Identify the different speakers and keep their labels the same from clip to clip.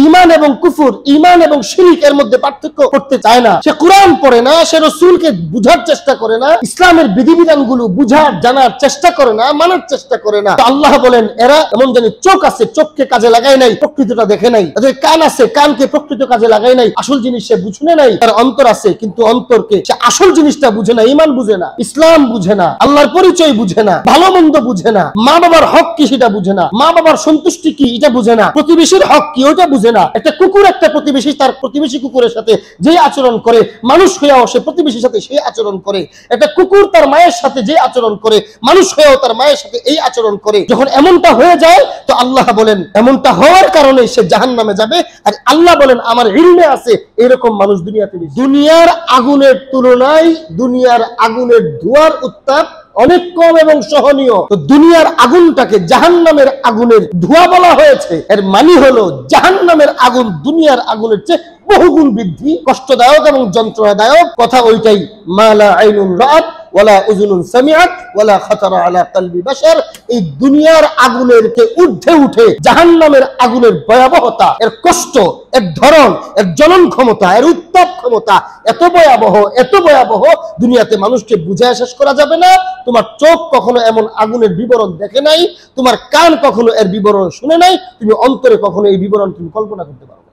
Speaker 1: ঈমান এবং কুফর, ঈমান এবং শিরক এর মধ্যে পার্থক্য করতে চায় না। সে কোরআন পড়ে না, সে রাসূলকে বুঝার চেষ্টা করে না, ইসলামের বিধিবিধানগুলো বুঝার জানার চেষ্টা করে না, মানার চেষ্টা করে না। আল্লাহ বলেন এরা এমন জানি চোখ আছে, চোখকে কাজে লাগায় নাই, প্রকৃতটা দেখে নাই। এদের কান আছে, কানকে প্রকৃত কাজে লাগায় নাই, আসল জিনিস সে বুঝে নাই। তার অন্তর আছে, কিন্তু অন্তরকে সে আসল জিনিসটা বুঝে না, ঈমান বুঝে না, ইসলাম বুঝে না, আল্লাহর পরিচয় বুঝে না, ভালো মন্দ বুঝে না, মা বাবার হক কি সেটা বুঝে না, মা বাবার সন্তুষ্টি কি এটা বুঝে না, প্রতিবেশীর হক কি ওটা বুঝে না। একটা কুকুর একটা প্রতিবেশী তার প্রতিবেশী কুকুরের সাথে যে আচরণ করে, মানুষ হয়েও সে প্রতিবেশীর সাথে সেই আচরণ করে। একটা কুকুর তার মায়ের সাথে যে আচরণ করে, মানুষ হয়েও তার মায়ের সাথে এই আচরণ করে। যখন এমনটা হয়ে যায় তো আল্লাহ বলেন এমনটা হওয়ার কারণে সে জাহান্নামে যাবে। আর আল্লাহ বলেন আমার ইলমে আছে এরকম মানুষ দুনিয়াতে নেই। দুনিয়ার আগুনের তুলনায় দুনিয়ার আগুনের ধোঁয়ার উত্তাপ অনেক কম এবং সহনীয়। তো দুনিয়ার আগুনটাকে জাহান্নামের আগুনের ধোঁয়া বলা হয়েছে। এর মানে হলো জাহান্নামের আগুন দুনিয়ার আগুনের চেয়ে বহুগুণ বৃদ্ধি, কষ্টদায়ক এবং যন্ত্রণাদায়ক। কথা ওইটাই, মালা আইনুন রাআত ওয়ালা উযুনুন সামিআত ওয়ালা খাতারা আলা কলবি বাশার। এই দুনিয়ার আগুনের কে ঊর্ধ্বে উঠে জাহান্নামের আগুনের ভয়াবহতা, এর কষ্ট, এর ধরন, এর জ্বলন ক্ষমতা, এর উত্তাপ ক্ষমতা এত ভয়াবহ, এত ভয়াবহ, দুনিয়াতে মানুষকে বুঝায় শেষ করা যাবে না। তোমার চোখ কখনো এমন আগুনের বিবরণ দেখে নাই, তোমার কান কখনো এর বিবরণ শুনে নাই, তুমি অন্তরে কখনো এই বিবরণ তুমি কল্পনা করতে পারো না।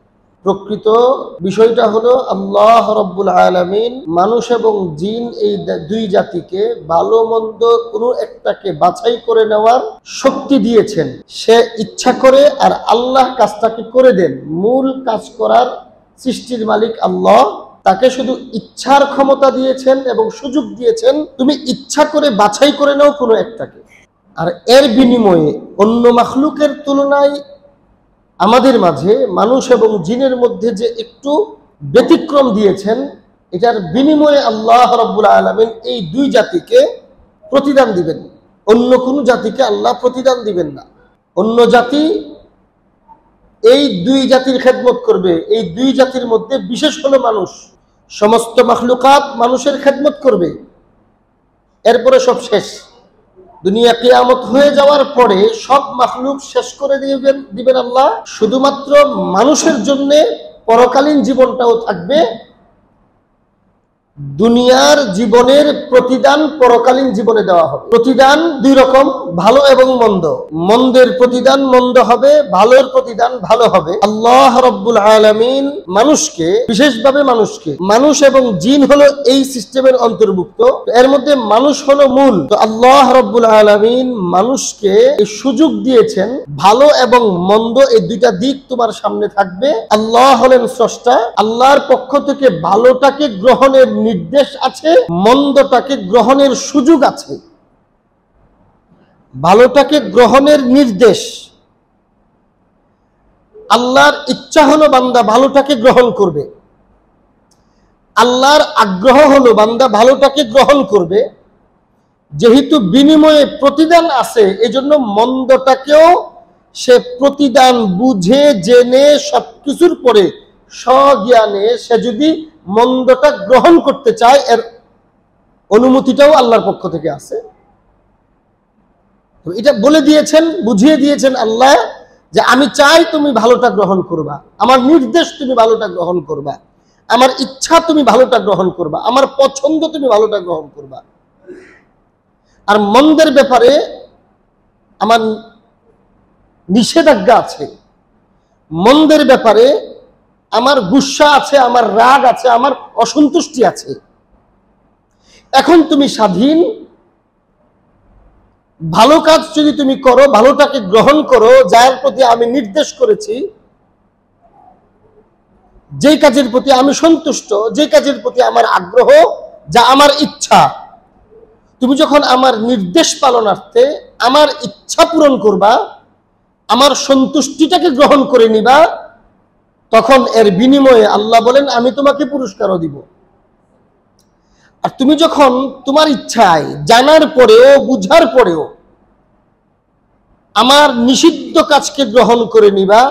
Speaker 1: প্রকৃত বিষয়টা হলো আল্লাহ রাব্বুল আলামিন মানুষ এবং জিন এই দুই জাতিকে ভালো মন্দ কোনো একটাকে বাছাই করে নেওয়ার শক্তি দিয়েছেন। সে ইচ্ছা করে আর আল্লাহ কাজটাকে করে দেন। মূল কাজ করার সৃষ্টির মালিক আল্লাহ, তাকে শুধু ইচ্ছার ক্ষমতা দিয়েছেন এবং সুযোগ দিয়েছেন, তুমি ইচ্ছা করে বাছাই করে নাও কোনো একটাকে। আর এর বিনিময়ে অন্য মাখলুকের তুলনায় আমাদের মাঝে মানুষ এবং জিনের মধ্যে যে একটু ব্যতিক্রম দিয়েছেন, এটার বিনিময়ে আল্লাহ রাব্বুল আলামিন এই দুই জাতিকে প্রতিদান দিবেন। অন্য কোনো জাতিকে আল্লাহ প্রতিদান দিবেন না। অন্য জাতি এই দুই জাতির খেদমত করবে। এই দুই জাতির মধ্যে বিশেষ হলো মানুষ। সমস্ত মাখলুকাত মানুষের খেদমত করবে, এরপরে সব শেষ। দুনিয়া কিয়ামত হয়ে যাওয়ার পরে সব মাখলুক শেষ করে দিবেন আল্লাহ। শুধুমাত্র মানুষের জন্য পরকালীন জীবনটাও থাকবে। দুনিয়ার জীবনের প্রতিদান পরকালীন জীবনে দেওয়া হবে। প্রতিদান দুই রকম, ভালো এবং মন্দ। মন্দের প্রতিদান মন্দ হবে, ভালোর প্রতিদান ভালো হবে। আল্লাহ রাব্বুল আলামিন মানুষকে, বিশেষভাবে মানুষকে, মানুষ এবং জিন হলো এই সিস্টেমের অন্তর্ভুক্ত, এর মধ্যে মানুষ হলো মূল। তো আল্লাহ রাব্বুল আলামিন মানুষকে এই সুযোগ দিয়েছেন, ভালো এবং মন্দ এই দুইটা দিক তোমার সামনে থাকবে। আল্লাহ হলেন স্রষ্টা, আল্লাহর পক্ষ থেকে ভালোটাকে গ্রহণের নির্দেশ আছে, মন্দটাকে গ্রহণের সুযোগ আছে। ভালোটাকে গ্রহণের নির্দেশ, আল্লাহর ইচ্ছা হলো বান্দা ভালোটাকে গ্রহণ করবে, আল্লাহর আগ্রহ হলো বান্দা ভালোটাকে গ্রহণ করবে। যেহেতু বিনিময়ে প্রতিদান আছে, এজন্য মন্দটাকেও সে প্রতিদান বুঝে জেনে সবকিছুর পরে স্বজ্ঞানে সে যদি মন্দটা গ্রহণ করতে চায়, এর অনুমতিটাও আল্লাহর পক্ষ থেকে আছে। এটা বলে দিয়েছেন, বুঝিয়ে দিয়েছেন আল্লাহ যে আমি চাই তুমি ভালোটা গ্রহণ করবা, আমার নির্দেশ তুমি ভালোটা গ্রহণ করবা, আমার ইচ্ছা তুমি ভালোটা গ্রহণ করবা, আমার পছন্দ তুমি ভালোটা গ্রহণ করবা। আর মন্দের ব্যাপারে আমার নিষেধাজ্ঞা আছে, মন্দের ব্যাপারে আমার গুসা আছে, আমার রাগ আছে, আমার অসন্তুষ্টি আছে। এখন তুমি স্বাধীন, ভালো কাজ যদি তুমি করো, ভালোটাকে গ্রহণ করো, যার প্রতি আমি নির্দেশ করেছি, যে কাজের প্রতি আমি সন্তুষ্ট, যে কাজের প্রতি আমার আগ্রহ, যা আমার ইচ্ছা, তুমি যখন আমার নির্দেশ পালনার্থে আমার ইচ্ছা পূরণ করবা, আমার সন্তুষ্টিটাকে গ্রহণ করে নিবা, তখন এর বিনিময়ে আল্লাহ বলেন আমি তোমাকে পুরস্কারও দিব। আর তুমি যখন তোমার ইচ্ছায় জানার পরেও বুঝার পরেও আমার নিষিদ্ধ কাজকে গ্রহণ করে নিবা,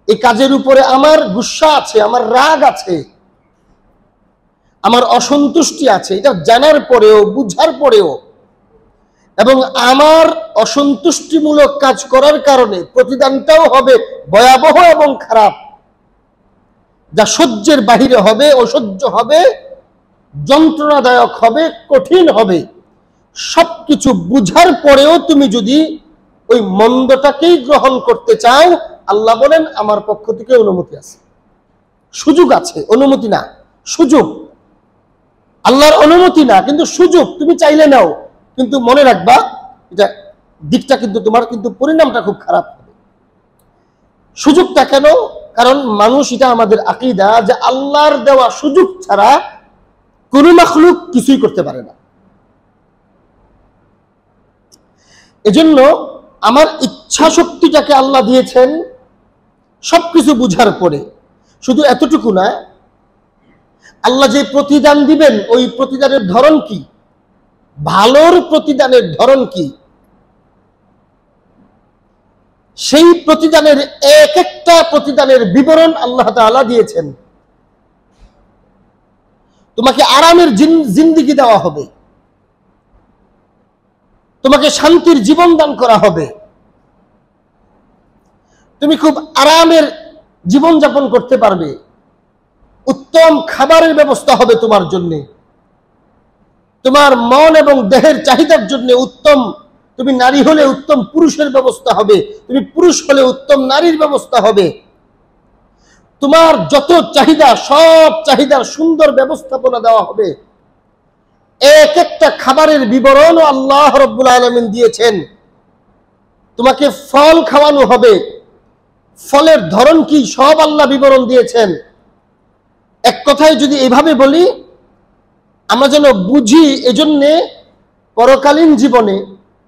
Speaker 1: এই কাজের উপরে আমার গুসা আছে, আমার রাগ আছে, আমার অসন্তুষ্টি আছে, এটা জানার পরেও বুঝার পরেও, এবং আমার অসন্তুষ্টিমূলক কাজ করার কারণে প্রতিদানটাও হবে ভয়াবহ এবং খারাপ, যা সহ্যের বাহিরে হবে, অসহ্য হবে, যন্ত্রণাদায়ক হবে, কঠিন হবে, সবকিছু বুঝার পরেও তুমি যদি ওই মন্দটাকেই গ্রহণ করতে চাও, আল্লাহ বলেন আমার পক্ষ থেকে অনুমতি আছে, সুযোগ আছে, অনুমতি না, সুযোগ। আল্লাহর অনুমতি না, কিন্তু সুযোগ, তুমি চাইলে নাও, কিন্তু মনে রাখবা এটা দিকটা কিন্তু তোমার কিন্তু পরিণামটা খুব খারাপ হবে। সুযোগটা কেন? কারণ মানুষ, এটা আমাদের আকীদা যে আল্লাহর দেওয়া সুযোগ ছাড়া কোনো মাখলুক কিছুই করতে পারে না। এজন্য আমার ইচ্ছা শক্তিটাকে আল্লাহ দিয়েছেন সবকিছু বুঝার পরে। শুধু এতটুকু না, আল্লাহ যে প্রতিদান দিবেন ওই প্রতিদানের ধরন কি, ভালোর প্রতিদানের ধরন কি, সেই প্রতিদানের এক একটা প্রতিদানের বিবরণ আল্লাহ তাআলা দিয়েছেন। তোমাকে আরামের জিন্দেগি দেওয়া হবে, তোমাকে শান্তির জীবন দান করা হবে, তুমি খুব আরামের জীবন যাপন করতে পারবে, উত্তম খাবারের ব্যবস্থা হবে তোমার জন্য, তোমার মন এবং দেহের চাহিদার জন্য উত্তম, তুমি নারী হলে উত্তম পুরুষের ব্যবস্থা হবে, তুমি পুরুষ হলে উত্তম নারীর ব্যবস্থা হবে, তোমার যত চাহিদা সব চাহিদার সুন্দর ব্যবস্থাপনা দেওয়া হবে। এক একটা খাবারের বিবরণ আল্লাহ রাব্বুল আলামিন দিয়েছেন। তোমাকে ফল খাওয়ানো হবে, ফলের ধরন কি সব আল্লাহ বিবরণ দিয়েছেন। এক কথায় যদি এভাবে বলি, আমরা যেন বুঝি, এজন্যে পরকালীন জীবনে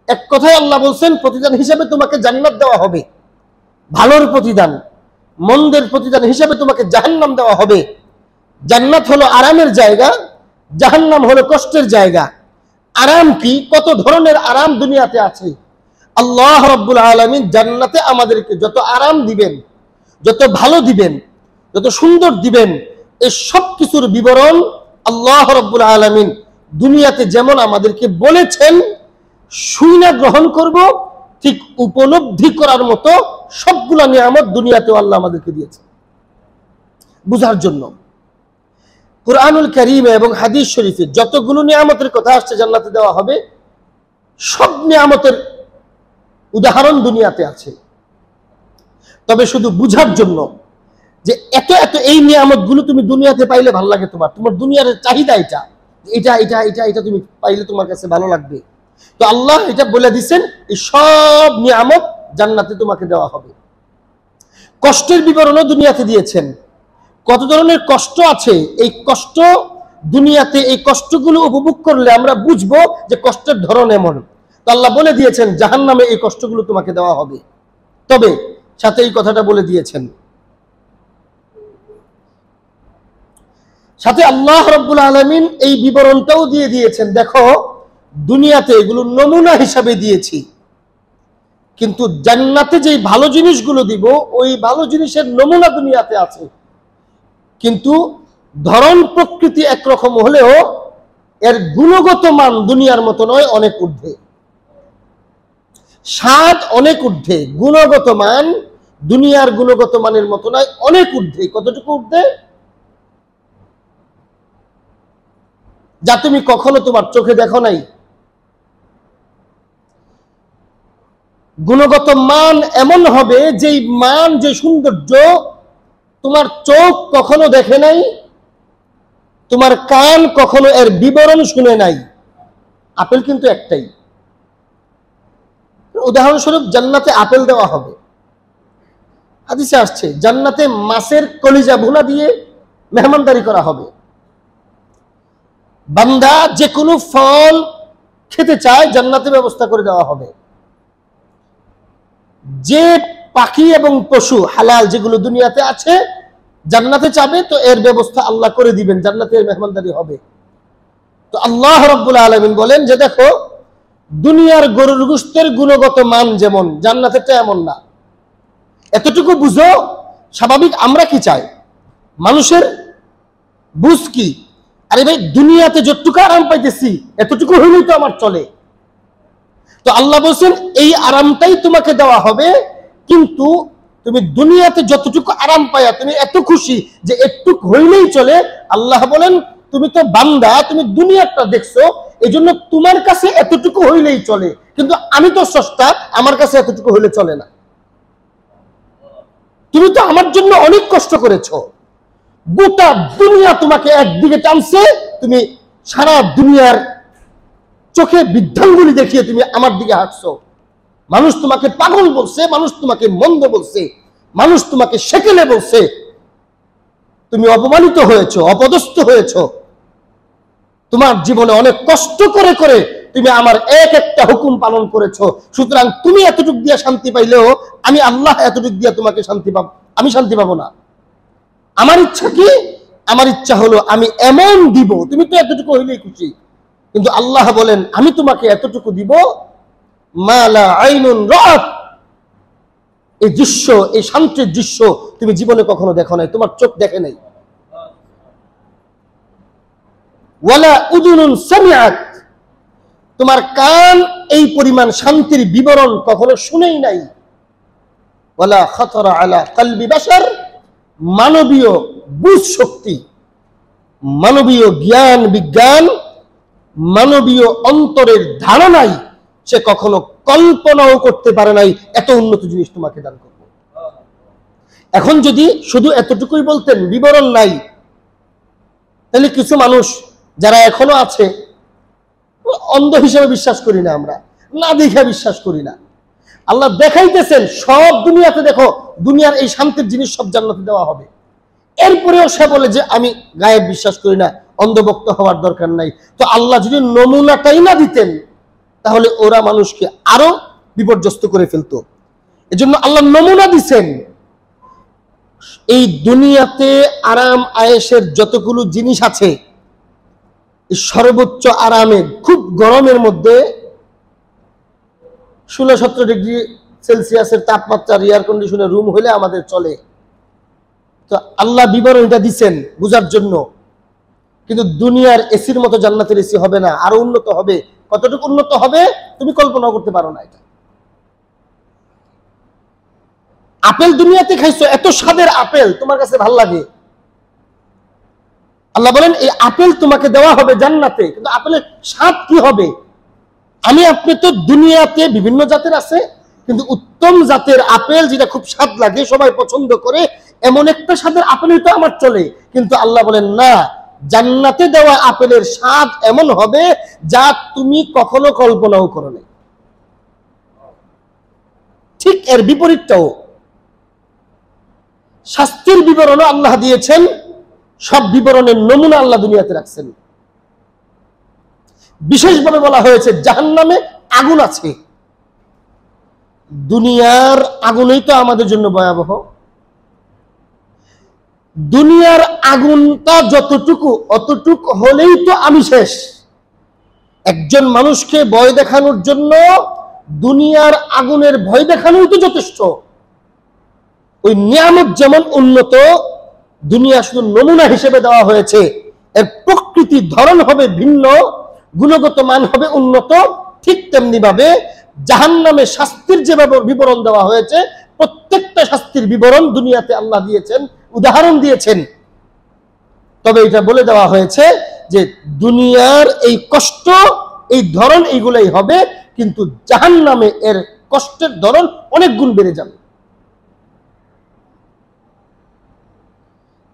Speaker 1: এক কথায় আল্লাহ বলছেন প্রতিদান হিসেবে তোমাকে জান্নাত দেওয়া হবে, ভালোর প্রতিদান, মন্দের প্রতিদান হিসেবে তোমাকে জাহান্নাম দেওয়া হবে। জান্নাত হলো আরামের জায়গা, জাহান্নাম হলো কষ্টের জায়গা। আরাম কি, কত ধরনের আরাম দুনিয়াতে আছে। আল্লাহ রাব্বুল আলামিন জান্নাতে আমাদেরকে যত আরাম দিবেন, যত ভালো দিবেন, যত সুন্দর দিবেন, এই সব কিছুর বিবরণ আল্লাহ রাব্বুল আলামিন দুনিয়াতে যেমন আমাদেরকে বলেছেন, শুনে গ্রহণ করব, ঠিক উপলব্ধি করার মতো সবগুলা নিয়ামত দুনিয়াতেও আল্লাহ আমাদেরকে দিয়েছে বুঝার জন্য। কুরআনুল কারীমে এবং হাদিস শরীফে যতগুলো নিয়ামতের কথা আসছে জান্নাতে দেওয়া হবে, সব নিয়ামতের উদাহরণ দুনিয়াতে আছে। তবে শুধু বুঝার জন্য যে এত এত এই নিয়ামতগুলো তুমি দুনিয়াতে পাইলে ভালো লাগে, তোমার তোমার দুনিয়ার চাহিদা এটা, এটা এটা এটা এটা তুমি পাইলে তোমার কাছে ভালো লাগবে। তো আল্লাহ এটা বলে দিচ্ছেন এই সব নিয়ামত জান্নাতে তোমাকে দেওয়া হবে। কষ্টের বিবরণও দুনিয়াতে দিয়েছেন, কত ধরনের কষ্ট আছে। এই কষ্ট দুনিয়াতে, এই কষ্টগুলো উপভোগ করলে আমরা বুঝবো যে কষ্টের ধরন এমন। তো আল্লাহ বলে দিয়েছেন জাহান্নামে এই কষ্টগুলো তোমাকে দেওয়া হবে। তবে সাথে এই কথাটা বলে দিয়েছেন, সাথে আল্লাহ রাব্বুল আলামিন এই বিবরণটাও দিয়ে দিয়েছেন, দেখো দুনিয়াতে এগুলো নমুনা হিসাবে দিয়েছি, কিন্তু জান্নাতে যে ভালো জিনিসগুলো দিব ওই ভালো জিনিসের নমুনা দুনিয়াতে আছে, কিন্তু ধরন প্রকৃতি একরকম হলেও এর গুণগত মান দুনিয়ার মতো নয়, অনেক ঊর্ধ্বে। স্বাদ অনেক ঊর্ধ্বে, গুণগত মান দুনিয়ার গুণগত মানের মতো নয়, অনেক ঊর্ধ্বে। কতটুকু ঊর্ধ্বে? যা তুমি কখনো তোমার চোখে দেখো নাই। গুণগত মান এমন হবে যে মান, যে সৌন্দর্য তোমার চোখ কখনো দেখে নাই, তোমার কান কখনো এর বিবরণ শুনে নাই। আপেল কিন্তু একটাই। উদাহরণস্বরূপ জান্নাতে আপেল দেওয়া হবে। হাদিসে আসছে জান্নাতে মাছের কলিজা ভুনা দিয়ে মেহমানদারি করা হবে। বান্দা যে কোনো ফল খেতে চায় জান্নাতে ব্যবস্থা করে দেওয়া হবে। যে পাখি এবং পশু হালাল যেগুলো দুনিয়াতে আছে জান্নাতে চাবে তো এর ব্যবস্থা আল্লাহ করে দিবেন, জান্নাতে এর মেহমানদারি হবে। তো আল্লাহ রাব্বুল আলামিন বলেন যে দেখো দুনিয়ার গরুর গোশতের গুণগত মান যেমন, জান্নাতেরটা এমন না। এতটুকু বুঝো। স্বাভাবিক আমরা কি চাই, মানুষের বুঝ কি, আরে ভাই দুনিয়াতে যতটুকু আরাম পাইতেছি এতটুকু হইলেই তো আমার চলে। তো আল্লাহ বলছেন এই আরামটাই তোমাকে দেওয়া হবে, কিন্তু তুমি দুনিয়াতে যতটুকু আরাম পায়া তুমি এত খুশি যে একটুক হইলেই চলে, আল্লাহ বলেন তুমি তো বান্দা, তুমি দুনিয়াটা দেখছো, এই জন্য তোমার কাছে এতটুকু হইলেই চলে, কিন্তু আমি তো স্রষ্টা, আমার কাছে এতটুকু হইলে চলে না। তুমি তো আমার জন্য অনেক কষ্ট করেছো, গোটা দুনিয়া তোমাকে একদিকে টানছে, তুমি সারা দুনিয়ার চোখে বৃদ্ধাঙ্গুলি দেখিয়ে তুমি আমার দিকে হাঁটছো। মানুষ তোমাকে পাগল বলছে, মানুষ তোমাকে মন্দ বলছে, মানুষ তোমাকে সেকেলে বলছে, তুমি অপমানিত হয়েছো, অপদস্থ হয়েছো। তোমার জীবনে অনেক কষ্ট করে করে তুমি আমার এক একটা হুকুম পালন করেছো। সুতরাং তুমি এতটুকু দিয়ে শান্তি পাইলেও আমি আল্লাহ এতটুকু দিয়ে তোমাকে শান্তি পাবো, আমি শান্তি পাবো না। আমার ইচ্ছা কি? আমার ইচ্ছা হলো আমি এমন দিব, তুমি তো এতটুকু হইলেই খুশি, কিন্তু আল্লাহ বলেন আমি তোমাকে এতটুকু দিব, মালা আইনুন রাত, এই দৃশ্য, এই শান্তির দৃশ্য তুমি জীবনে কখনো দেখো নাই, তোমার চোখ দেখে নাই। ওয়ালা উযুনুন সামিআত, তোমার কান এই পরিমাণ শান্তির বিবরণ কখনো শুনেই নাই। ওয়ালা খাতারা আলা কলবি বাশার, মানবীয় বুঝ শক্তি, মানবীয় জ্ঞান বিজ্ঞান, মানবীয় অন্তরের ধারণাই সে কখনো কল্পনাও করতে পারে নাই এত উন্নত জিনিস তোমাকে দান করবে। এখন যদি শুধু এতটুকুই বলতেন, বিবরণ নাই, তাহলে কিছু মানুষ যারা এখনো আছে, অন্ধ হিসেবে বিশ্বাস করি না আমরা, না দেখে বিশ্বাস করি না। আল্লাহ দেখাইতেছেন সব দুনিয়াতে, দেখো দুনিয়ার এই শান্তির জিনিস সব জান্নাতে দেওয়া হবে, এরপরেও সে বলে যে আমি গায়েব বিশ্বাস করি না, অন্ধভক্ত হওয়ার দরকার নাই। তো আল্লাহ যদি নমুনাটাই না দিতেন তাহলে ওরা মানুষকে আরো বিপর্যস্ত করে ফেলতো। এজন্য আল্লাহ নমুনা দিচ্ছেন। এই দুনিয়াতে আরাম আয়েশের যতগুলো জিনিস আছে, সর্বোচ্চ আরামের, খুব গরমের মধ্যে 16-17 ডিগ্রি সেলসিয়াসের তাপমাত্রার এয়ার কন্ডিশনের রুম হলে আমাদের চলে। তো আল্লাহ বিবরণটা দিচ্ছেন বুঝার জন্য। কিন্তু দুনিয়ার এসির মতো জান্নাতের এসি হবে না, আরো উন্নত হবে। কতটুকু উন্নত হবে তুমি কল্পনা করতে পারো না। এটা আপেল দুনিয়াতে খাইছো, এত স্বাদের আপেল তোমার কাছে ভাল লাগে, আল্লাহ বলেন এই আপেল তোমাকে দেওয়া হবে জান্নাতে, কিন্তু আপেলের স্বাদ কি হবে? আমি আপনি তো দুনিয়াতে বিভিন্ন জাতের আছে, কিন্তু উত্তম জাতের আপেল যেটা খুব স্বাদ লাগে, সবাই পছন্দ করে, এমন একটা স্বাদের আপেলই তো আমার চলে। কিন্তু আল্লাহ বলেন না, জান্নাতে দেওয়া আপেলের স্বাদ এমন হবে যা তুমি কখনো কল্পনাও করো নাই। ঠিক এর বিপরীতটাও, শাস্তির বিবরণও আল্লাহ দিয়েছেন, সব বিবরণের নমুনা আল্লাহ দুনিয়াতে রাখছেন। বিশেষভাবে বলা হয়েছে জাহান্নামে আগুন আছে। দুনিয়ার আগুনই তো আমাদের জন্য ভয়াবহ। দুনিয়ার আগুনটা যতটুকু, অতটুকু হলেই তো আমি শেষ। একজন মানুষকে ভয় দেখানোর জন্য দুনিয়ার আগুনের ভয় দেখানোই তো যথেষ্ট। ওই নিয়ামত যেমন উন্নত, দুনিয়া শুধু নমুনা হিসেবে দেওয়া হয়েছে, এর প্রকৃতির ধরন হবে ভিন্ন, গুণগত মান হবে উন্নত। ঠিক তেমনি ভাবে জাহান্নামে শাস্তির যেভাবে বিবরণ দেওয়া হয়েছে, প্রত্যেকটা শাস্তির বিবরণ দুনিয়াতে আল্লাহ দিয়েছেন, উদাহরণ দিয়েছেন। তবে এটা বলে দেওয়া হয়েছে যে দুনিয়ার এই কষ্ট, এই ধরন এইগুলাই হবে, কিন্তু জাহান্নামে এর কষ্টের ধরন অনেক গুণ বেড়ে যাবে।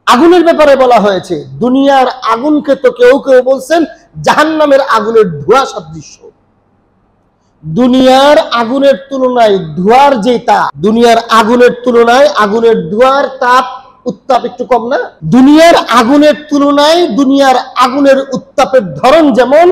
Speaker 1: আগুনের ব্যাপারে বলা হয়েছে, দুনিয়ার আগুনকে তো কেউ কেউ বলছেন জাহান্নামের আগুনের ধোঁয়া সদৃশ্য। দুনিয়ার আগুনের তুলনায় ধোঁয়ার যে তাপ, দুনিয়ার আগুনের তুলনায় আগুনের ধোঁয়ার তাপ, উত্তাপ একটু কম না? দুনিয়ার আগুনের তুলনায় দুনিয়ার আগুনের উত্তাপের ধরন যেমন,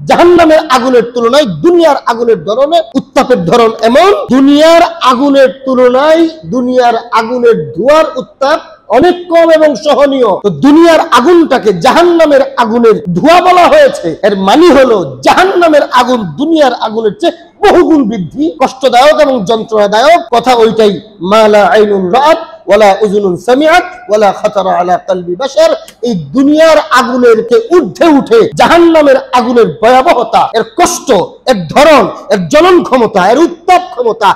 Speaker 1: জাহান্নামের আগুনের তুলনায় দুনিয়ার আগুনের ধরনের উত্তাপের ধরন এমন। দুনিয়ার আগুনের তুলনায় দুনিয়ার আগুনের ধোঁয়ার উত্তাপ অনেক কম এবং সহনীয়। তো দুনিয়ার আগুনটাকে জাহান্নামের আগুনের ধোঁয়া বলা হয়েছে, এর মানে হলো জাহান্নামের আগুন দুনিয়ার আগুনের চেয়ে বহুগুণ বৃদ্ধি, কষ্টদায়ক এবং যন্ত্রণাদায়ক। কথা ওইটাই, মালা আইনুন রাত, ওয়ালা উযুনুন সামিআত ওয়ালা খাতারা আলা কলবি বাশার। এই দুনিয়ার আগুনের কে ঊর্ধ্বে উঠে জাহান্নামের আগুনের ভয়াবহতা, এর কষ্ট, এর ধরন, এর জ্বলন ক্ষমতা, এর উত্তাপ ক্ষমতা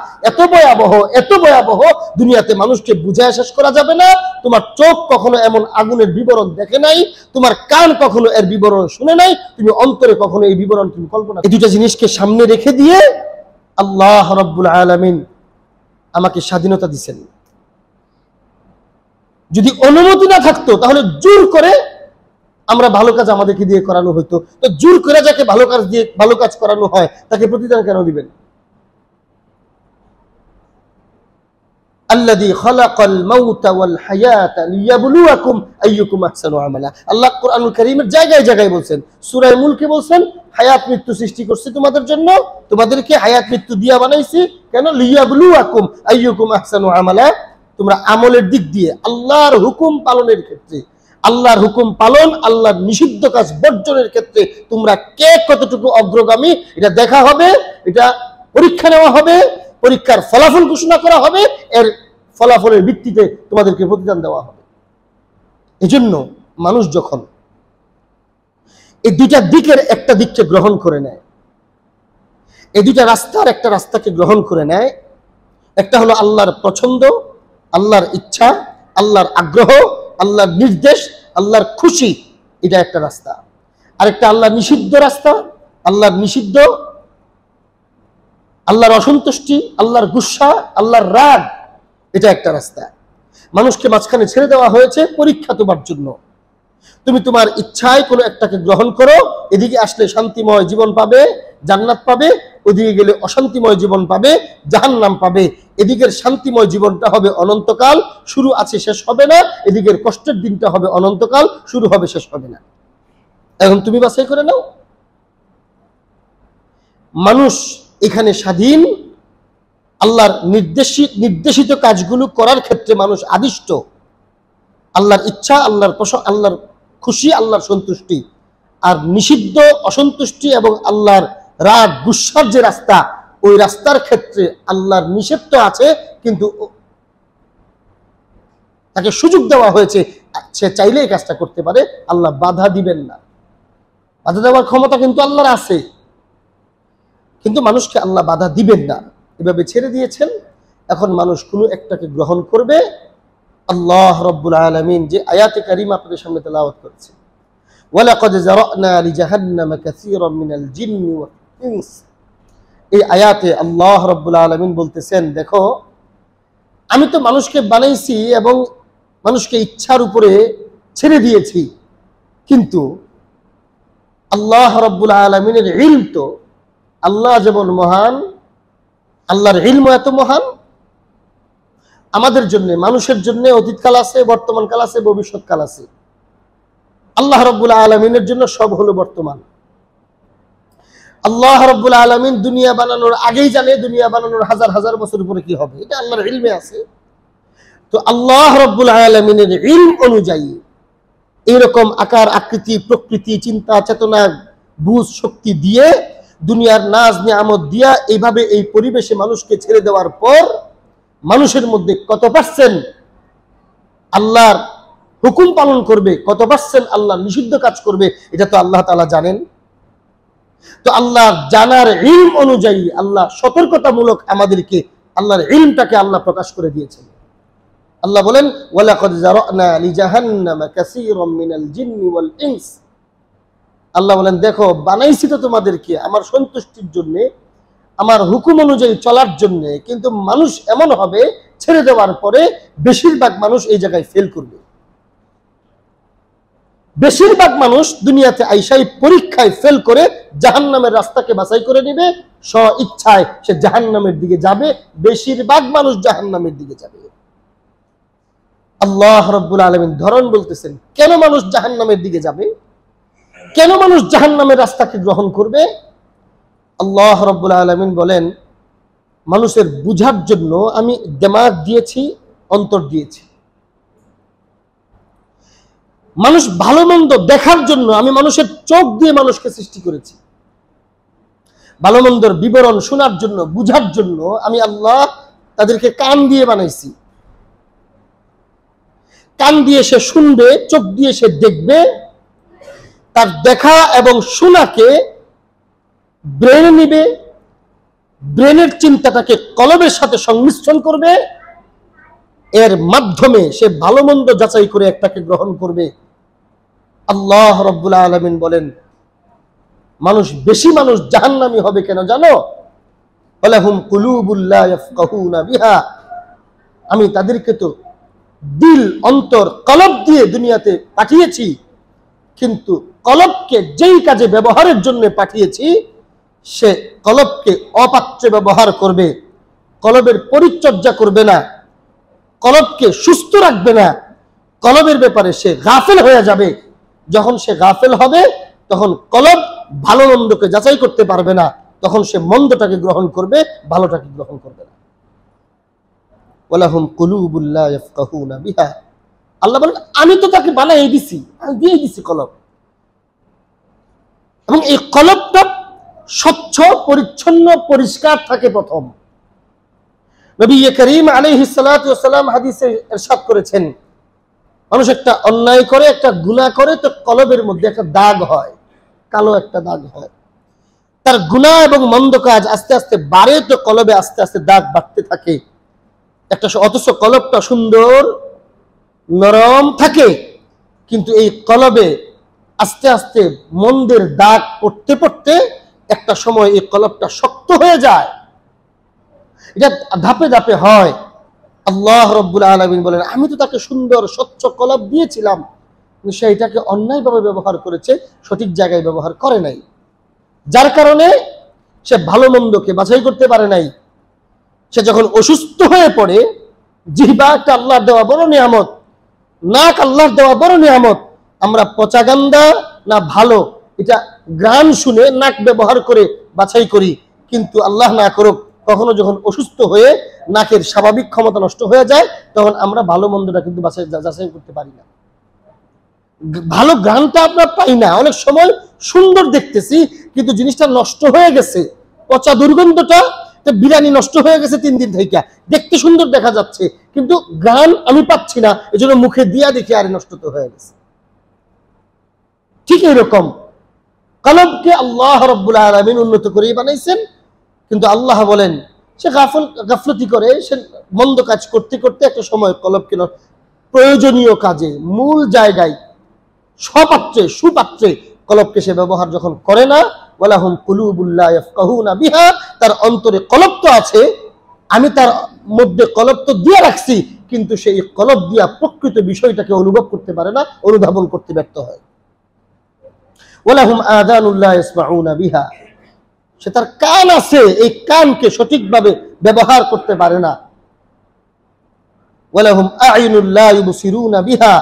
Speaker 1: এত ভয়াবহ দুনিয়াতে মানুষকে বুঝায় শেষ করা যাবে না। তোমার চোখ কখনো এমন আগুনের বিবরণ দেখে নাই, তোমার কান কখনো এর বিবরণ শুনে নাই, তুমি অন্তরে কখনো এই বিবরণ তুমি কল্পনা। এই দুটা জিনিসকে সামনে রেখে দিয়ে আল্লাহ রাব্বুল আলামিন আমাকে স্বাধীনতা দিয়েছেন। যদি অনুমতি না থাকতো তাহলে জোর করে আমরা ভালো কাজ আমাদেরকে দিয়ে করানো হইতো। তো জোর করে যাকে ভালো কাজ করানো হয় তাকে প্রতিদান কেন দিবেন? আল্লাযী খালাকাল মাউতা ওয়াল হায়াতা লিয়াবলুয়াকুম আইয়ুকুম আহসানু আমালা। আল্লাহ কোরআনুল কারীমের জায়গায় জায়গায় বলছেন, সূরা মুলকে বলছেন হায়াত মৃত্যু সৃষ্টি করছি তোমাদের জন্য, তোমাদেরকে হায়াত মৃত্যু দিয়া বানাইছি কেন? লিয়াবলুয়াকুম আইয়ুকুম আহসানু আমালা। তোমরা আমলের দিক দিয়ে আল্লাহর হুকুম পালনের ক্ষেত্রে, আল্লাহর হুকুম পালন, আল্লাহর নিষিদ্ধ কাজ বর্জনের ক্ষেত্রে তোমরা কে কতটুকু অগ্রগামী এটা দেখা হবে, এটা পরীক্ষা নেওয়া হবে, পরীক্ষার ফলাফল ঘোষণা করা হবে, এর ফলাফলের ভিত্তিতে তোমাদেরকে প্রতিদান দেওয়া হবে। এজন্য মানুষ যখন এই দুইটা দিকের একটা দিককে গ্রহণ করে নেয়, এই দুইটা রাস্তার একটা রাস্তাকে গ্রহণ করে নেয়, একটা হলো আল্লাহর পছন্দ, আল্লাহর ইচ্ছা, আল্লাহর আগ্রহ, আল্লাহর নির্দেশ, আল্লাহর খুশি, এটা একটা রাস্তা। আরেকটা আল্লাহর নিষিদ্ধ রাস্তা, আল্লাহর নিষিদ্ধ, আল্লাহর অসন্তুষ্টি, আল্লাহর গুসা, আল্লাহর রাগ, এটা একটা রাস্তা। মানুষকে মাঝখানে ছেড়ে দেওয়া হয়েছে পরীক্ষা তোমার জন্য। তুমি তোমার ইচ্ছায় কোনো একটাকে গ্রহণ করো, এদিকে আসলে শান্তিময় জীবন পাবে, জান্নাত পাবে, ওদিকে গেলে অশান্তিময় জীবন পাবে, জাহান্নাম পাবে। এদিকের শান্তিময় জীবনটা হবে অনন্তকাল, শুরু আছে শেষ হবে না, এদিকের কষ্টের দিনটা হবে অনন্তকাল, শুরু হবে শেষ হবে না। এখন তুমি বাছাই করে নাও। মানুষ এখানে স্বাধীন, আল্লাহর নির্দেশিত কাজগুলো করার ক্ষেত্রে মানুষ আদিষ্ট। আল্লাহর ইচ্ছা, আল্লাহর আল্লাহর খুশি, আল্লাহর সন্তুষ্টি, আর নিষিদ্ধ, অসন্তুষ্টি এবং আল্লাহর রাগ, গুসার যে রাস্তা, ওই রাস্তার ক্ষেত্রে আল্লাহর নিষেধ তো আছে, কিন্তু তাকে সুযোগ দেওয়া হয়েছে, সে চাইলে এই কাজটা করতে পারে, আল্লাহ বাধা দিবেন না। বাধা দেওয়ার ক্ষমতা কিন্তু আল্লাহর আছে, কিন্তু মানুষকে আল্লাহ বাধা দিবেন না, এভাবে ছেড়ে দিয়েছেন। এখন মানুষ কোনো একটাকে গ্রহণ করবে। আল্লাহ রাব্বুল আলামিন যে আয়াতে কারিমা আপনাদের সামনে তেলাওয়াত করেছে, ওয়ালাকাদ যারানা লিজাহান্নামা কাসীরাম মিনাল জিন্নি ওয়াল ইনস, এই আয়াতে আল্লাহ রাব্বুল আলামিন বলতেছেন, দেখো আমি তো মানুষকে বানাইছি এবং মানুষকে ইচ্ছার উপরে ছেড়ে দিয়েছি, কিন্তু আল্লাহ রাব্বুল আলামিনের ইলম তো, আল্লাহ যেমন মহান, আল্লাহর ইলম এত মহান, আমাদের জন্য, মানুষের জন্য অতীতকাল আছে, বর্তমান কাল আছে, ভবিষ্যৎ কাল আছে। আল্লাহ রাব্বুল আলামিনের জন্য সব হলো বর্তমান। আল্লাহ রাব্বুল আলামিন দুনিয়া বানানোর আগেই জানে দুনিয়া বানানোর হাজার হাজার বছর পরে কি হবে, এটা আল্লাহর ইলমে আছে। তো আল্লাহ রাব্বুল আলামিনের ইলম অনুযায়ী এইরকম আকার, আকৃতি, প্রকৃতি, চিন্তা, চেতনা, বুঝ, শক্তি দিয়ে, দুনিয়ার নাজ নিয়ামত দিয়া, এইভাবে এই পরিবেশে মানুষকে ছেড়ে দেওয়ার পর মানুষের মধ্যে কত পার্সেন্ট আল্লাহর হুকুম পালন করবে, কত পার্সেন্ট আল্লাহর নিষিদ্ধ কাজ করবে, এটা তো আল্লাহ তাআলা জানেন। তো আল্লাহর জানার ইলম অনুযায়ী আল্লাহ সতর্কতামূলক আমাদেরকে আল্লাহর ইলমটাকে আল্লাহ প্রকাশ করে দিয়েছেন। আল্লাহ বলেন, ওয়ালাকাদ যারানা লিজাহান্নামা কাসীরাম মিনাল জিন্নি ওয়াল ইনস। আল্লাহ বলেন, দেখো বানাইছি তো তোমাদেরকে আমার সন্তুষ্টির জন্য, আমার হুকুম অনুযায়ী চলার জন্য, কিন্তু মানুষ এমন হবে ছেড়ে দেওয়ার পরে বেশিরভাগ মানুষ এই জায়গায় ফেল করবে। বেশিরভাগ মানুষ দুনিয়াতে আইসাই পরীক্ষায় ফেল করে জাহান্নামের রাস্তাকে বাছাই করে নেবে, স্ব ইচ্ছায় সে জাহান্নামের দিকে যাবে, বেশিরভাগ মানুষ জাহান্নামের দিকে যাবে। আল্লাহ রাব্বুল আলামিন ধরন বলতেছেন, কেন মানুষ জাহান্নামের দিকে যাবে, কেন মানুষ জাহান্নামের রাস্তাকে গ্রহণ করবে। আল্লাহ রাব্বুল আলামিন বলেন, মানুষের বুঝার জন্য আমি দিমাগ দিয়েছি, অন্তর দিয়েছি। মানুষ ভালো মন্দ দেখার জন্য আমি মানুষের চোখ দিয়ে মানুষকে সৃষ্টি করেছি। ভালো মন্দর বিবরণ শোনার জন্য, বুঝার জন্য আমি আল্লাহ তাদেরকে কান দিয়ে বানাইছি। কান দিয়ে সে শুনবে, চোখ দিয়ে সে দেখবে, তার দেখা এবং শোনাকে ব্রেনে নিবে, ব্রেনের চিন্তাটাকে কলবের সাথে সংমিশ্রণ করবে, এর মাধ্যমে সে ভালো মন্দ যাচাই করে একটাকে গ্রহণ করবে। আল্লাহ রাব্বুল আলামিন বলেন, বেশি মানুষ জাহান্নামী হবে কেন জানো? ওয়ালাহুম কুলুবুল লা ইয়াফকাহুনা বিহা, আমি তাদেরকে তো দিল, অন্তর, কলব দিয়ে দুনিয়াতে পাঠিয়েছি, কিন্তু কলবকে যেই কাজে ব্যবহারের জন্য পাঠিয়েছি সে কলবকে অপাত্রে ব্যবহার করবে, কলবের পরিচর্যা করবে না, কলবকে সুস্থ রাখবে না, কলবের ব্যাপারে সে গাফেল হয়ে যাবে। যখন সে গাফেল হবে তখন কলব ভালো মন্দকে যাচাই করতে পারবে না, তখন সে মন্দটাকে গ্রহণ করবে, ভালোটাকে গ্রহণ করবে না। ওয়ালাহুম কুলুবুল লা ইয়াফকাহুনা বিহা, আল্লাহ বলেন আমি তো তাকে বানাই দিছি, আমি দিয়ে দিছি কলব, এবং এই কলবটা স্বচ্ছ, পরিচ্ছন্ন, পরিষ্কার থাকে। প্রথম নবী করিম আলাইহিস সালাতু ওয়াস সালাম হাদিসে ইরশাদ করেছেন, মানুষ একটা অন্যায় করে, একটা গুনাহ করে, তো কলবের মধ্যে একটা দাগ হয়, কালো একটা দাগ হয়। তার গুনাহ এবং মন্দ কাজ আস্তে আস্তে বাড়ে, তো কলবে আস্তে আস্তে দাগ বাড়তে থাকে। অথচ কলবটা সুন্দর নরম থাকে, কিন্তু এই কলবে আস্তে আস্তে মন্দের দাগ পড়তে পড়তে একটা সময় এই কলবটা শক্ত হয়ে যায়। এটা ধাপে ধাপে হয়। আল্লাহ রাব্বুল আলামিন বলেন, আমি তো তাকে সুন্দর স্বচ্ছ কলব দিয়েছিলাম, কিন্তু সে এটাকে অন্যায়ভাবে ব্যবহার করেছে, সঠিক জায়গায় ব্যবহার করে নাই, যার কারণে সে ভালো মন্দকে বাছাই করতে পারে নাই। সে যখন অসুস্থ হয়ে পড়ে, জিহ্বা একটা আল্লাহর দেওয়া বড় নিয়ামত, নাক আল্লাহর দেওয়া বড় নিয়ামত, আমরা পচাগান্দা না ভালো এটা গ্রাম শুনে নাক ব্যবহার করে বাছাই করি, কিন্তু আল্লাহ না করুক কখনো যখন অসুস্থ হয়ে নাকের স্বাভাবিক ক্ষমতা নষ্ট হয়ে যায়, তখন আমরা ভালো মন্দটা কিন্তু যাচাই করতে পারি না। ভালো গানটা আমরা পাই না, অনেক সময় সুন্দর দেখতেছি কিন্তু জিনিসটা নষ্ট হয়ে গেছে, পচা দুর্গন্ধটা, বিরিয়ানি নষ্ট হয়ে গেছে 3 দিন থেকে, দেখতে সুন্দর দেখা যাচ্ছে কিন্তু গান আমি পাচ্ছি না, এজন্য মুখে দিয়া দেখি আরে নষ্ট তো হয়ে গেছে। ঠিক এরকম কলবকে আল্লাহ রাব্বুল আলামিন উন্নত করেই বানাইছেন, কিন্তু আল্লাহ বলেন সে গাফলতি করে, সে মন্দ কাজ করতে করতে একটা সময় কলবকে প্রয়োজনীয় কাজে, মূল জায়গায়, সপাত্রে, সুপাত্রে কলবকে সে ব্যবহার যখন করে না, ওয়ালাহুম কুলুবুল লা ইয়াফকাহুনা বিহা, তার অন্তরে কলব তো আছে, আমি তার মধ্যে কলব তো দিয়ে রাখছি, কিন্তু সেই কলব দিয়া প্রকৃত বিষয়টাকে অনুভব করতে পারে না, অনুধাবন করতে ব্যর্থ হয়। ওয়ালাহুম আযানুল লা ইয়াসমাউনা বিহা, সে তার কান আছে, এই কানকে সঠিকভাবে ব্যবহার করতে পারে না। ওয়ালাহুম আ'ইনুল লা ইউবসিরুনা বিহা,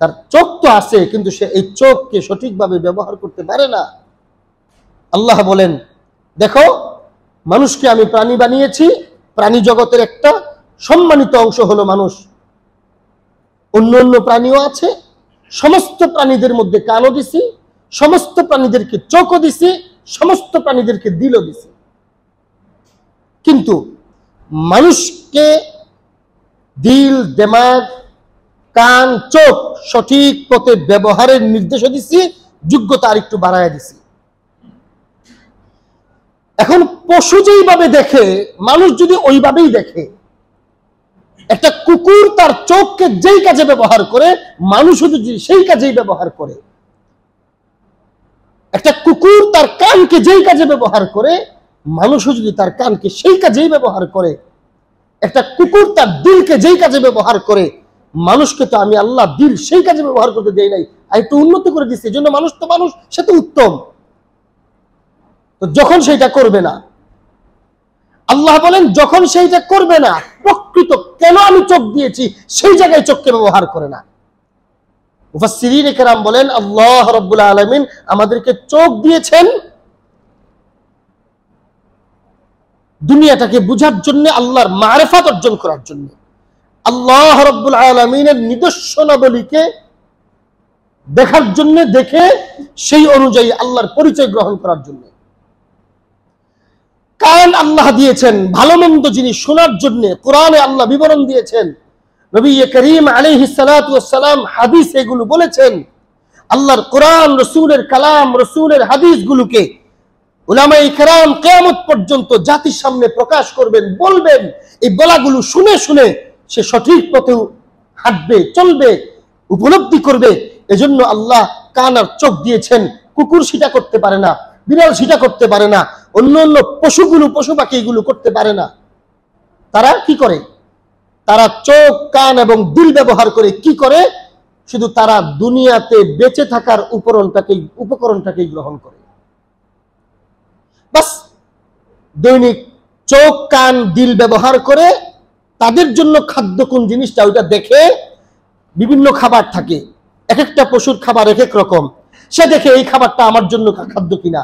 Speaker 1: তার চোখ তো আছে কিন্তু সে এই চোখকে সঠিকভাবে ব্যবহার করতে পারে না। আল্লাহ বলেন, দেখো মানুষকে আমি প্রাণী বানিয়েছি, প্রাণী জগতের একটা সম্মানিত অংশ হলো মানুষ, অন্য অন্য প্রাণীও আছে, সমস্ত প্রাণীদের মধ্যে কানও দিছি, সমস্ত প্রাণীদেরকে চোখও দিছি, সমস্ত প্রাণীদেরকে দিলও দিছি, কিন্তু মানুষকে দিল, দিমাগ, কান, চোখ সঠিক পথে ব্যবহারের নির্দেশও দিছি, যোগ্যতা আর একটু বাড়ায় দিছি। এখন পশু যেইভাবে দেখে, মানুষ যদি ওইভাবেই দেখে, একটা কুকুর তার চোখকে যেই কাজে ব্যবহার করে, মানুষও যদি সেই কাজেই ব্যবহার করে, একটা কুকুর তার কানকে যেই কাজে ব্যবহার করে, মানুষও যদি তার কানকে সেই কাজেই ব্যবহার করে, একটা কুকুর তার দিলকে যেই কাজে ব্যবহার করে, মানুষকে তো আমি আল্লাহ দিল সেই কাজে ব্যবহার করতে দেই নাই, আর একটু উন্নত করে দিচ্ছি, এই জন্য মানুষ তো মানুষ, সে তো উত্তম। তো যখন সেইটা করবে না, আল্লাহ বলেন যখন সেইটা করবে না, প্রকৃত কেন আমি চোখ দিয়েছি সেই জায়গায় চোখকে ব্যবহার করে না। মুফাসসিরিন কেরাম বলেন আল্লাহ রাব্বুল আলামিন আমাদেরকে চোখ দিয়েছেন দুনিয়াটাকে বুঝার জন্য, আল্লাহর মারিফাত অর্জন করার জন্য, আল্লাহ রাব্বুল আলামিনের নিদর্শনাবলীকে দেখার জন্য, দেখে সেই অনুযায়ী আল্লাহর পরিচয় গ্রহণ করার জন্য। কান আল্লাহ দিয়েছেন ভালো মন্দ জিনিস শোনার জন্য, কোরআনে আল্লাহ বিবরণ দিয়েছেন নবী করিম আলাইহিস সালাতু ওয়াস সালাম হাদিস এগুলো বলেছেন। আল্লাহর কোরআন, রাসূলের কালাম, রাসূলের হাদিসগুলোকে উলামায়ে কেরাম কিয়ামত পর্যন্ত জাতির সামনে প্রকাশ করবেন, বলবেন। এই বলাগুলো শুনে শুনে সে সঠিক পথে হাঁটবে, চলবে, উপলব্ধি করবে। এজন্য আল্লাহ কান আর চোখ দিয়েছেন। কুকুর সেটা করতে পারে না, বিড়াল সেটা করতে পারে না, অন্য অন্য পশুগুলো, পশু পাখি এগুলো করতে পারে না। তারা কি করে? তারা চোখ, কান এবং দিল ব্যবহার করে কি করে? শুধু তারা দুনিয়াতে বেঁচে থাকার উপকরণটাকেই গ্রহণ করে। বাস দৈনিক চোখ, কান, দিল ব্যবহার করে তাদের জন্য খাদ্য কোন জিনিসটা ওইটা দেখে বিভিন্ন খাবার থাকে, এক একটা পশুর খাবার এক এক রকম। সে দেখে এই খাবারটা আমার জন্য খাদ্য কিনা,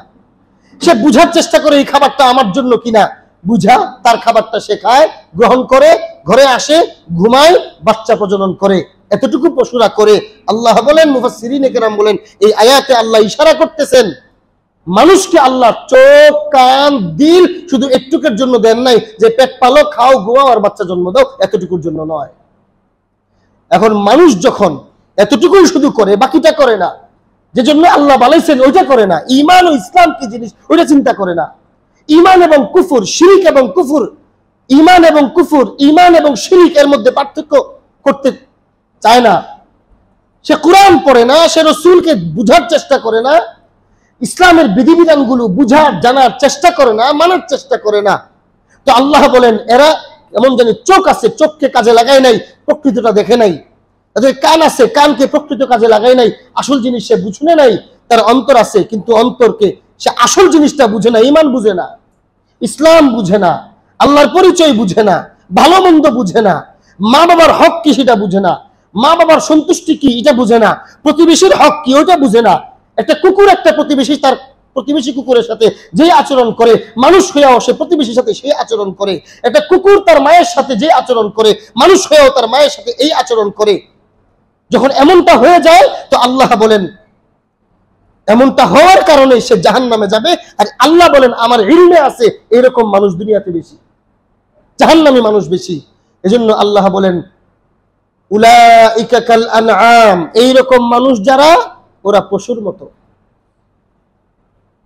Speaker 1: সে বুঝার চেষ্টা করে এই খাবারটা আমার জন্য কিনা, বুঝা তার খাবারটা সে খায়, গ্রহণ করে, ঘরে আসে, ঘুমায়, বাচ্চা প্রজনন করে। এতটুকু পশুরা করে। আল্লাহ বলেন, মুফাসসিরিনে কেরাম বলেন, এই আয়াতে আল্লাহ ইশারা করতেছেন মানুষকে আল্লাহ চোখ, কান, দিল শুধু একটুকের জন্য দেন নাই যে পেট পালো, খাও, ঘুমাও আর বাচ্চা জন্ম দাও, এতটুকুর জন্য নয়। এখন মানুষ যখন এতটুকুই শুধু করে, বাকিটা করে না, যে জন্য আল্লাহ বলেছেন ওইটা করে না। ঈমান ও ইসলাম কি জিনিস ওইটা চিন্তা করে না। ঈমান এবং কুফর, শিরক এবং কুফর, ঈমান এবং কুফর, ঈমান এবং শিরক এর মধ্যে পার্থক্য করতে চায় না। সে কোরআন পড়ে না, সে রাসূলকে বুঝার চেষ্টা করে না, ইসলামের বিধিবিধানগুলো বুঝার, জানার চেষ্টা করে না, মানার চেষ্টা করে না। তো আল্লাহ বলেন এরা এমন জানি চোখ আছে, চোখকে কাজে লাগায় নাই, প্রকৃতটা দেখে নাই। তাদের কান আছে, কানকে প্রকৃত কাজে লাগায় নাই, আসল জিনিস সে বুঝে নাই। তার অন্তর আছে, কিন্তু অন্তরকে সে আসল জিনিসটা বুঝে না, ঈমান বুঝে না, ইসলাম বুঝে না, আল্লাহর পরিচয় বুঝে না, ভালো মন্দ বুঝে না, মা বাবার হক কি সেটা বুঝে না, মা বাবার সন্তুষ্টি কি এটা বুঝে না, প্রতিবেশীর হক কি ওইটা বুঝে না। একটা কুকুর একটা প্রতিবেশী তার প্রতিবেশী কুকুরের সাথে যে আচরণ করে, মানুষ হয়েও সে প্রতিবেশীর সাথে সেই আচরণ করে। একটা কুকুর তার মায়ের সাথে যে আচরণ করে, মানুষ হয়েও তার মায়ের সাথে এই আচরণ করে। যখন এমনটা হয়ে যায় তো আল্লাহ বলেন এমনটা হওয়ার কারণে সে জাহান্নামে যাবে। আর আল্লাহ বলেন আমার ইলমে আছে এরকম মানুষ দুনিয়াতে বেশি, জাহান্নামী মানুষ বেশি। এজন্য আল্লাহ বলেন উলাইকা কাল আনআম, এইরকম মানুষ যারা ওরা পশুর মতো।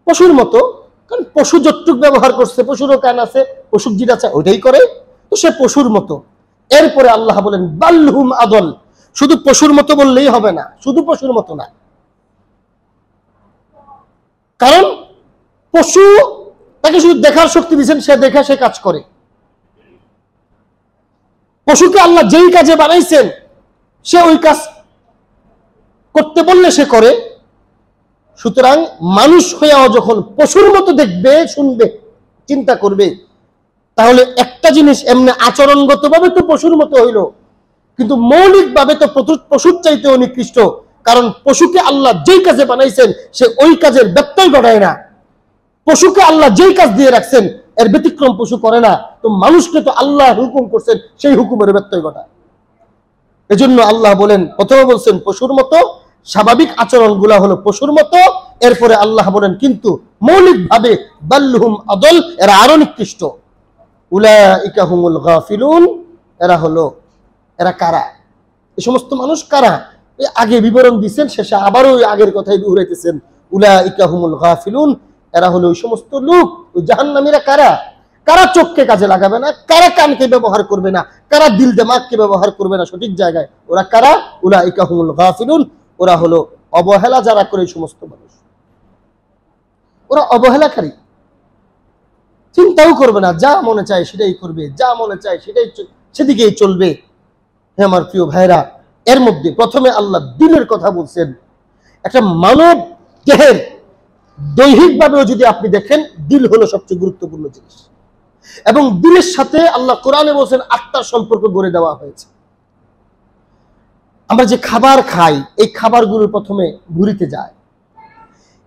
Speaker 1: পশুর মতো কারণ পশু যতটুক ব্যবহার করছে, পশুরও কান আছে, পশু যেটা চায় ওইটাই করে, তো সে পশুর মতো। এরপরে আল্লাহ বলেন বালহুম আদল, শুধু পশুর মতো বললেই হবে না, শুধু পশুর মতো না। কারণ পশু তাকে শুধু দেখার শক্তি দিয়েছেন, সে দেখে সে কাজ করে। পশুকে আল্লাহ যেই কাজে বানাইছেন সে ওই কাজ করতে বললে সে করে। সুতরাং মানুষ হয়েও যখন পশুর মতো দেখবে, শুনবে, চিন্তা করবে, তাহলে একটা জিনিস এমনি আচরণগত ভাবে তো পশুর মতো হইল, কিন্তু মৌলিক ভাবে তো পশুর চাইতেও নিকৃষ্ট। কারণ পশুকে আল্লাহ যেই কাজে বানাইছেন সে ওই কাজের ব্যত্যয় ঘটায় না। পশুকে আল্লাহ যেই কাজ দিয়ে রাখছেন এর ব্যতিক্রম পশু করে না। তো মানুষকে তো আল্লাহ হুকুম করছেন, সেই হুকুমের ব্যত্যয় ঘটায়। এজন্য আল্লাহ বলেন, প্রথমে বলছেন পশুর মতো, স্বাভাবিক আচরণ গুলা হলো পশুর মতো। এরপরে আল্লাহ বলেন কিন্তু মৌলিক ভাবে বাল্লুহুম আদল, এরা আরো নিকৃষ্ট। উলাইকা হুমুল গাফিলুন, এরা কারা? এই সমস্ত মানুষ কারা? আগে বিবরণ দিচ্ছেন, শেষে আবারও ওই আগের কথাই দোহরাইতেছেন। উলাইকা হুমুল গাফিলুন, এরা হলো ওই সমস্ত লোক, ওই জাহান্নামীরা। কারা? কারা চোখকে কাজে লাগাবে না, কারা কানকে ব্যবহার করবে না, কারা দিল দিমাগকে ব্যবহার করবে না সঠিক জায়গায়, ওরা কারা? উলাইকা হুমুল গাফিলুন, ওরা হলো অবহেলা যারা করে, সমস্ত মানুষ ওরা অবহেলাকারী। চিন্তাও করবে না, যা মনে চায় সেটাই করবে, যা মনে চায় সেদিকেই চলবে। হে আমার প্রিয় ভাইরা, এর মধ্যে প্রথমে আল্লাহ দিলের কথা বলছেন। একটা মানব দেহের দৈহিকভাবেও যদি আপনি দেখেন, দিল হলো সবচেয়ে গুরুত্বপূর্ণ জিনিস। এবং দিলের সাথে আল্লাহ কোরআনে বলছেন আত্মার সম্পর্ক গড়ে দেওয়া হয়েছে। আমরা যে খাবার খাই, এই খাবারগুলো প্রথমে ভুঁড়িতে যায়,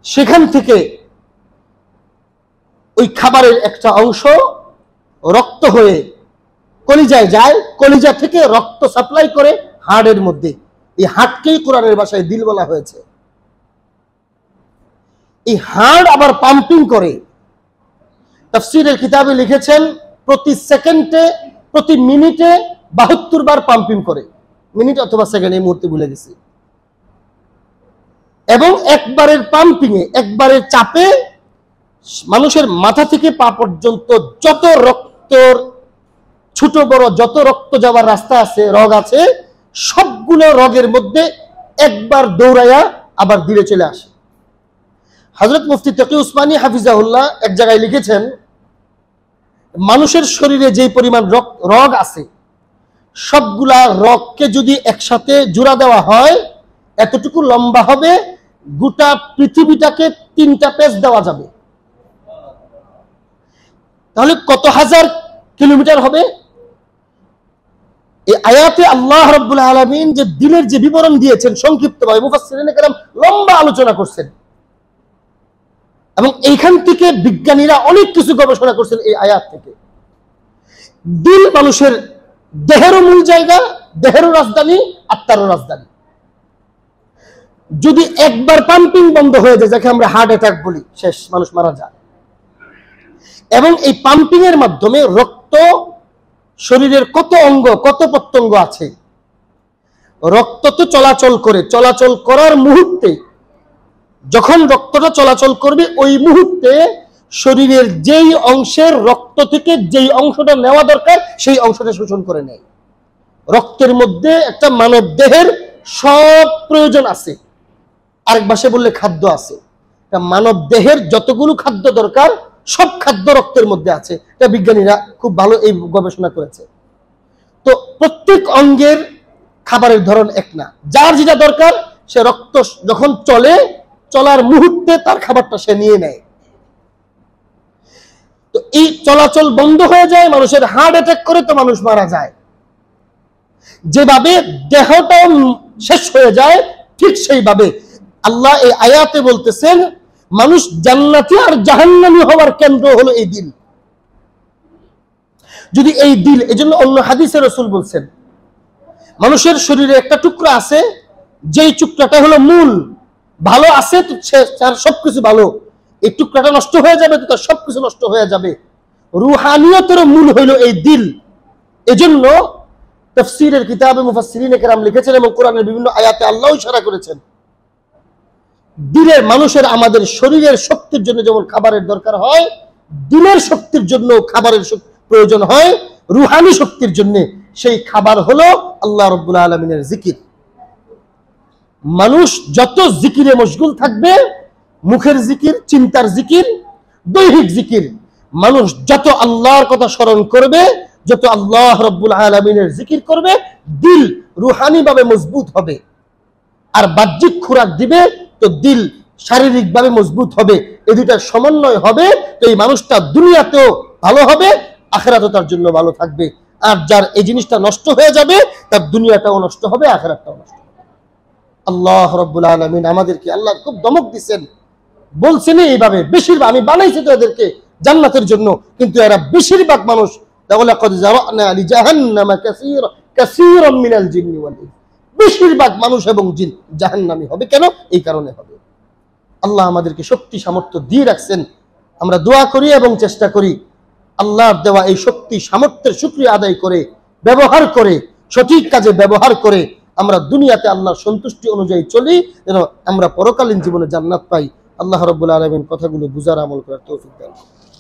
Speaker 1: সেখান থেকে ওই খাবারের একটা অংশ রক্ত হয়ে কলিজায় যায়, কলিজা থেকে রক্ত সাপ্লাই করে হাড়ের মধ্যে। এই হাড়কেই কোরআনের ভাষায় দিল বলা হয়েছে। এই হাড় আবার পাম্পিং করে। তাফসীরের কিতাবে লিখেছেন প্রতি সেকেন্ডে, প্রতি মিনিটে 72 বার পাম্পিং করে, মিনিট অথবা সেকেন্ড, এই মুহূর্তে ভুলে গেছি। এবং একবারের পাম্পিং এ, একবারের চাপে মানুষের মাথা থেকে পা পর্যন্ত যত রক্তর ছোট বড় যত রক্ত যাওয়ার রাস্তা আছে, রগ আছে, সবগুলো রগের মধ্যে একবার দৌড়াইয়া আবার ধীরে চলে আসে। হযরত মুফতি তকি উসমানী হাফিজাহুল্লাহ এক জায়গায় লিখেছেন, মানুষের শরীরে যে পরিমাণ রগ আছে, সবগুলা রগকে যদি একসাথে জোড়া দেওয়া হয়, এতটুকু লম্বা হবে, গোটা পৃথিবীটাকে 3টা পেজ দেওয়া যাবে। তাহলে কত হাজার কিলোমিটার হবে? এই আয়াতে আল্লাহ রাব্বুল আলামিন যে দিলের যে বিবরণ দিয়েছেন সংক্ষিপ্তভাবে, মুফাসসিরিনে কেরাম লম্বা আলোচনা করছেন, এবং এইখান থেকে বিজ্ঞানীরা অনেক কিছু গবেষণা করছেন। এই আয়াত থেকে দিল মানুষের দেহেরও মূল জায়গা, দেহেরও রাজধানী, আত্মারও রাজধানী। যদি একবার পাম্পিং বন্ধ হয়ে যায়, যাকে আমরা হার্ট অ্যাটাক বলি, শেষ, মানুষ মারা যায়। এবং এই পাম্পিং এর মাধ্যমে রক্ত, শরীরের কত অঙ্গ কত প্রত্যঙ্গ আছে, রক্ত তো চলাচল করে, চলাচল করার মুহূর্তে যখন রক্তটা চলাচল করবে, ওই মুহূর্তে শরীরের যেই অংশের রক্ত থেকে যেই অংশটা নেওয়া দরকার সেই অংশটা শোষণ করে নেয়। রক্তের মধ্যে একটা মানব দেহের সব প্রয়োজন আছে, আরেক ভাষায় বললে খাদ্য আছে। মানব দেহের যতগুলো খাদ্য দরকার সব খাদ্য রক্তের মধ্যে আছে। এটা বিজ্ঞানীরা খুব ভালো এই গবেষণা করেছে। তো প্রত্যেক অঙ্গের খাবারের ধরন এক না, যার যেটা দরকার সে রক্ত যখন চলে, চলার মুহূর্তে তার খাবারটা সে নিয়ে নেয়। তো এই চলাচল বন্ধ হয়ে যায়, মানুষের হার্ট অ্যাটাক করে, তো মানুষ মারা যায়। যেভাবে দেহটাও শেষ হয়ে যায়, ঠিক সেইভাবে আল্লাহ এই আয়াতে বলতেছেন, মানুষ জান্নাতি আর জাহান্নামী হওয়ার কেন্দ্র হলো এই দিল। যদি এই দিল, এজন্য অন্য হাদিসে রাসূল বলছেন, মানুষের শরীরে একটা টুকরা আছে, যেই টুকরাটা হলো মূল, ভালো আছে তো তার সবকিছু ভালো, এই টুকরাটা নষ্ট হয়ে যাবে তো তার সবকিছু নষ্ট হয়ে যাবে। রুহানিয়তের মূল হইল এই দিল। এজন্য তাফসীরের কিতাবে মুফাসসিরিনে কেরাম লিখেছেন এবং কোরআনের বিভিন্ন আয়াতে আল্লাহ ইশারা করেছেন, দিলের, মানুষের, আমাদের শরীরের শক্তির জন্য যেমন খাবারের দরকার হয়, দিলের শক্তির জন্য খাবারের প্রয়োজন হয়, রুহানি শক্তির জন্য সেই খাবার হলো আল্লাহ রাব্বুল আলামিনের জিকির। মানুষ যত জিকিরে মশগুল থাকবে, মুখের জিকির, চিন্তার জিকির, দৈহিক জিকির, মানুষ যত আল্লাহর কথা স্মরণ করবে, যত আল্লাহ রাব্বুল আলামিনের জিকির করবে, দিল রুহানি ভাবে মজবুত হবে। আর বাহ্যিক খোরাক দিবে তো দিল শারীরিকভাবে মজবুত হবে। এই দুইটার সমন্বয় হবে, তো এই মানুষটা দুনিয়াতেও ভালো হবে, আখিরাতেও তার জন্য ভালো থাকবে। আর যার এই জিনিসটা নষ্ট হয়ে যাবে, তার দুনিয়াটাও নষ্ট হবে, আখিরাতটাও নষ্ট হবে। আল্লাহ রাব্বুল আলামিন আমাদেরকে, আল্লাহ খুব দমক দিচ্ছেন, বলছেন এইভাবে, বেশিরভাগ, আমি বানাইছি তো এদেরকে জান্নাতের জন্য, কিন্তু এরা বেশিরভাগ মানুষ, লাকাদ যারানা লিজাহান্নামা কাসীরাম মিনাল জিন্নি ওয়াল ইনস, বেশিরভাগ মানুষ এবং জিন জাহান্নামী হবে। কেন? এই কারণে হবে। আল্লাহ আমাদেরকে শক্তি সামর্থ্য দিয়ে রাখছেন। আমরা দোয়া করি এবং চেষ্টা করি আল্লাহর দেওয়া এই শক্তি সামর্থ্যের শুকরিয়া আদায় করে, ব্যবহার করে, সঠিক কাজে ব্যবহার করে আমরা দুনিয়াতে আল্লাহর সন্তুষ্টি অনুযায়ী চলি, যেন আমরা পরকালীন জীবনে জান্নাত পাই। আল্লাহ রাব্বুল আলামিন কথাগুলো বুঝার, আমল করার তৌফিক দান।